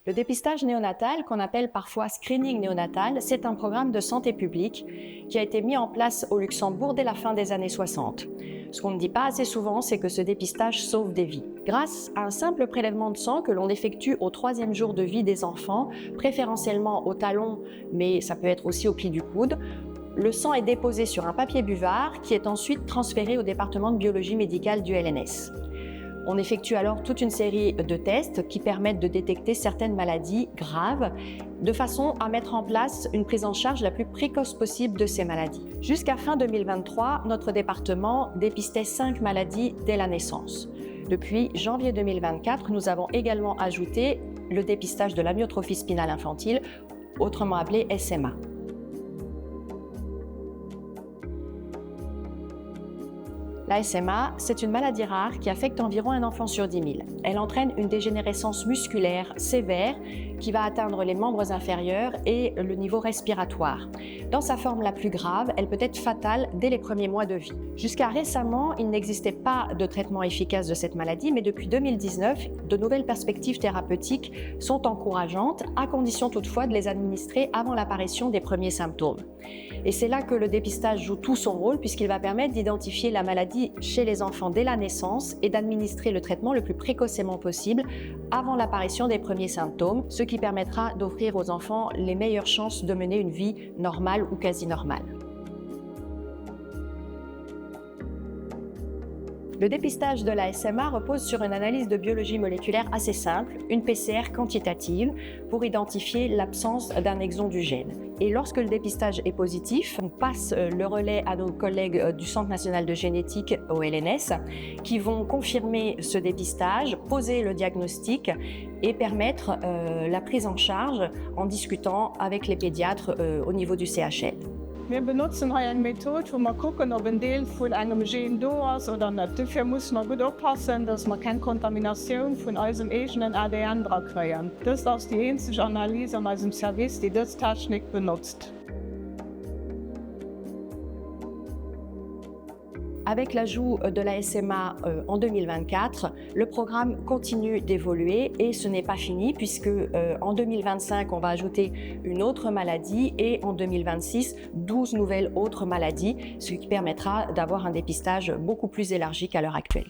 Le dépistage néonatal, qu'on appelle parfois screening néonatal, c'est un programme de santé publique qui a été mis en place au Luxembourg dès la fin des années 60. Ce qu'on ne dit pas assez souvent, c'est que ce dépistage sauve des vies. Grâce à un simple prélèvement de sang que l'on effectue au 3e jour de vie des enfants, préférentiellement au talon, mais ça peut être aussi au pli du coude, le sang est déposé sur un papier buvard qui est ensuite transféré au département de biologie médicale du LNS. On effectue alors toute une série de tests qui permettent de détecter certaines maladies graves, de façon à mettre en place une prise en charge la plus précoce possible de ces maladies. Jusqu'à fin 2023, notre département dépistait 5 maladies dès la naissance. Depuis janvier 2024, nous avons également ajouté le dépistage de l'amyotrophie spinale infantile, autrement appelé SMA. La SMA, c'est une maladie rare qui affecte environ un enfant sur 10 000. Elle entraîne une dégénérescence musculaire sévère qui va atteindre les membres inférieurs et le niveau respiratoire. Dans sa forme la plus grave, elle peut être fatale dès les premiers mois de vie. Jusqu'à récemment, il n'existait pas de traitement efficace de cette maladie, mais depuis 2019, de nouvelles perspectives thérapeutiques sont encourageantes, à condition toutefois de les administrer avant l'apparition des premiers symptômes. Et c'est là que le dépistage joue tout son rôle, puisqu'il va permettre d'identifier la maladie chez les enfants dès la naissance et d'administrer le traitement le plus précocement possible avant l'apparition des premiers symptômes, ce qui permettra d'offrir aux enfants les meilleures chances de mener une vie normale ou quasi normale. Le dépistage de la SMA repose sur une analyse de biologie moléculaire assez simple, une PCR quantitative, pour identifier l'absence d'un exon du gène. Et lorsque le dépistage est positif, on passe le relais à nos collègues du Centre national de génétique au LNS, qui vont confirmer ce dépistage, poser le diagnostic et permettre la prise en charge en discutant avec les pédiatres au niveau du CHL. Wir benutzen eine Methode, wo wir gucken, ob ein Teil von einem Gen da ist oder nicht. Dafür muss man gut aufpassen, dass wir keine Kontamination von unserem eigenen ADN kriegen. Das ist die einzige Analyse an unserem Service, die diese Technik benutzt. Avec l'ajout de la SMA en 2024, le programme continue d'évoluer et ce n'est pas fini puisque en 2025, on va ajouter une autre maladie et en 2026, 12 nouvelles autres maladies, ce qui permettra d'avoir un dépistage beaucoup plus élargi qu'à l'heure actuelle.